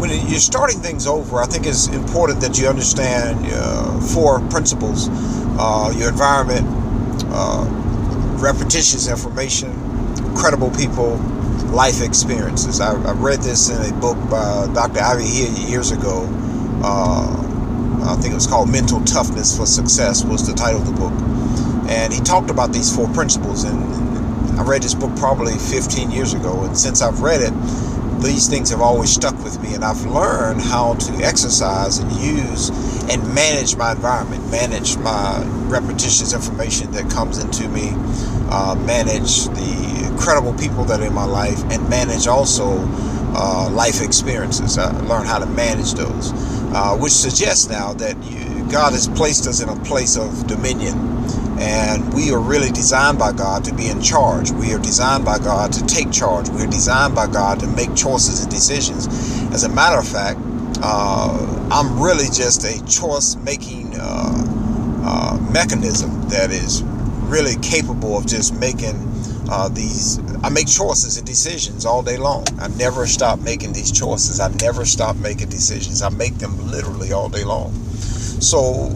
when you're starting things over, I think it's important that you understand 4 principles: your environment, repetitious information, credible people, life experiences. I read this in a book by Dr. Ivy Hill years ago. I think it was called Mental Toughness for Success was the title of the book. And he talked about these 4 principles. And I read this book probably 15 years ago. And since I've read it, these things have always stuck with me. And I've learned how to exercise and use and manage my environment, manage my repetitious information that comes into me, manage the credible people that are in my life, and manage also life experiences. I learned how to manage those, which suggests now that God has placed us in a place of dominion, and we are really designed by God to be in charge. We are designed by God to take charge. We are designed by God to make choices and decisions. As a matter of fact, I'm really just a choice-making mechanism that is really capable of just making I make choices and decisions all day long. I never stop making these choices. I never stop making decisions. I make them literally all day long. So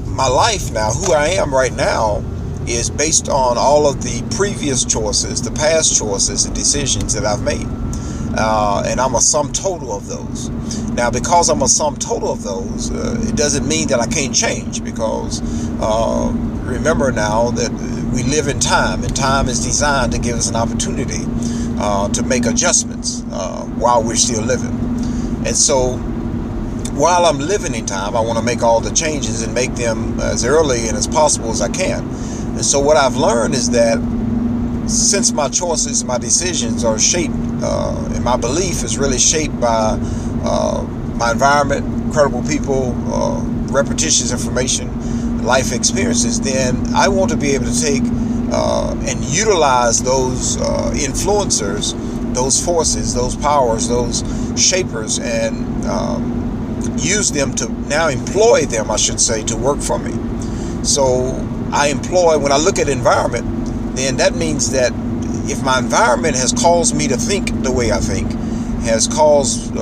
my life now, who I am right now, is based on all of the previous choices, the past choices and decisions that I've made. And I'm a sum total of those. Now, because I'm a sum total of those, it doesn't mean that I can't change, because remember now that we live in time, and time is designed to give us an opportunity to make adjustments while we're still living. And so while I'm living in time, I want to make all the changes and make them as early and as possible as I can. And so what I've learned is that since my choices, my decisions are shaped, and my belief is really shaped by my environment, credible people, repetitious information, life experiences, then I want to be able to take and utilize those influencers, those forces, those powers, those shapers, and use them to now employ them, I should say, to work for me. So I employ, when I look at environment, then that means that if my environment has caused me to think the way I think, has caused,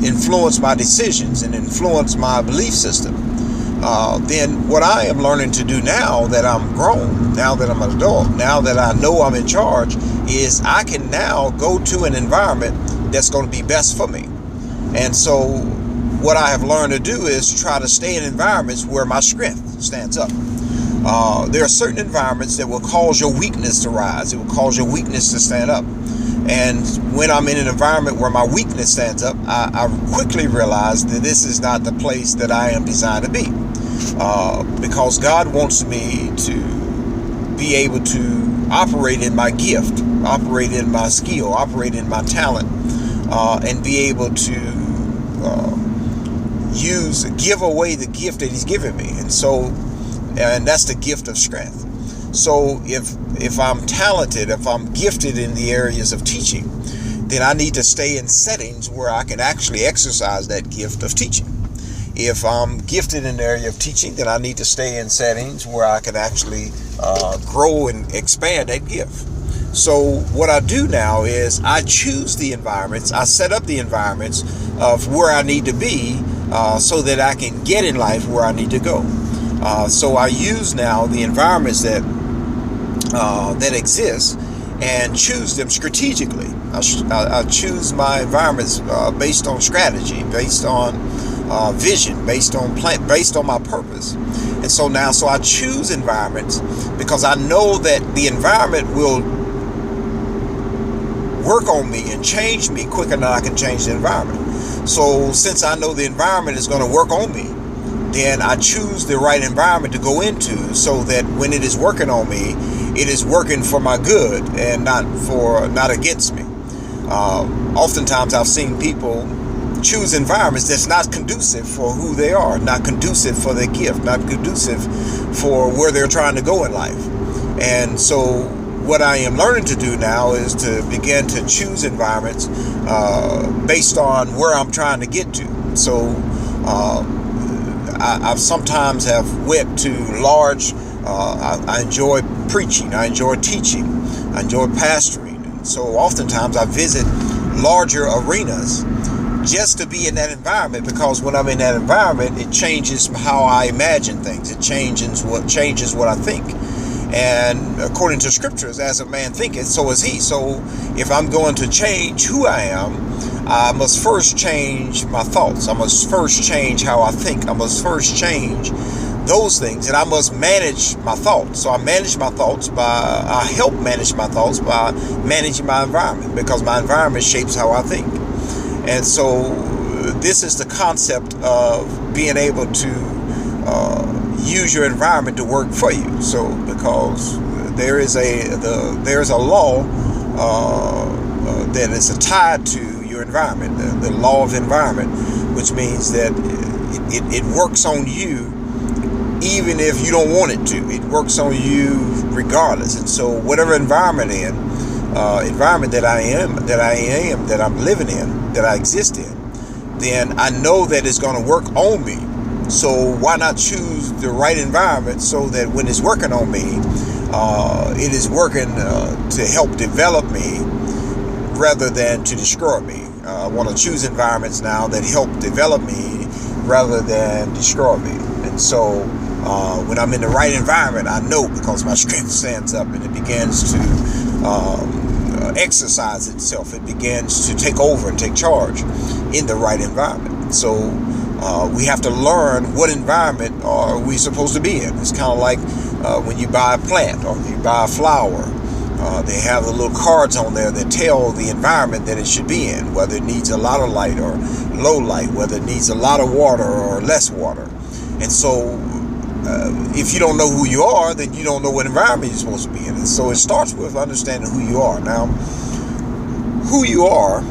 influenced my decisions and influenced my belief system, then what I am learning to do now that I'm grown, now that I'm an adult, now that I know I'm in charge, is I can now go to an environment that's going to be best for me. And so what I have learned to do is try to stay in environments where my strength stands up. There are certain environments that will cause your weakness to rise. It will cause your weakness to stand up. And when I'm in an environment where my weakness stands up, I quickly realize that this is not the place that I am designed to be. Because God wants me to be able to operate in my gift, operate in my skill, operate in my talent, and be able to give away the gift that He's given me. And that's the gift of strength. So if I'm talented, if I'm gifted in the areas of teaching, then I need to stay in settings where I can actually exercise that gift of teaching. If I'm gifted in the area of teaching, then I need to stay in settings where I can actually grow and expand that gift. So what I do now is I choose the environments, I set up the environments of where I need to be so that I can get in life where I need to go. So I use now the environments that exist and choose them strategically. I choose my environments based on strategy, based on vision, based on plan, based on my purpose. And so I choose environments because I know that the environment will work on me and change me quicker than I can change the environment. So since I know the environment is going to work on me, then I choose the right environment to go into so that when it is working on me, it is working for my good and not against me. Oftentimes I've seen people choose environments that's not conducive for who they are, not conducive for their gift, not conducive for where they're trying to go in life. And so what I am learning to do now is to begin to choose environments based on where I'm trying to get to. So I sometimes have went to large, I enjoy preaching, I enjoy teaching, I enjoy pastoring. And so oftentimes I visit larger arenas just to be in that environment, because when I'm in that environment, it changes how I imagine things. It changes what I think. And according to scriptures, as a man thinketh, so is he. So if I'm going to change who I am, I must first change my thoughts. I must first change how I think. I must first change those things, and I must manage my thoughts. So I help manage my thoughts by managing my environment, because my environment shapes how I think. And so this is the concept of being able to use your environment to work for you. So because there is a law that is tied to your environment, the law of environment, which means that it works on you even if you don't want it to. It works on you regardless. And so whatever environment that I'm living in, that I exist in, then I know that it's going to work on me. So why not choose the right environment, so that when it's working on me, it is working to help develop me rather than to destroy me. I want to choose environments now that help develop me rather than destroy me. And so when I'm in the right environment, I know, because my strength stands up and it begins to exercise itself. It begins to take over and take charge in the right environment. So we have to learn what environment are we supposed to be in. It's kind of like when you buy a plant or you buy a flower. They have the little cards on there that tell the environment that it should be in, whether it needs a lot of light or low light, whether it needs a lot of water or less water. And so if you don't know who you are, then you don't know what environment you're supposed to be in. And so it starts with understanding who you are. Now, who you are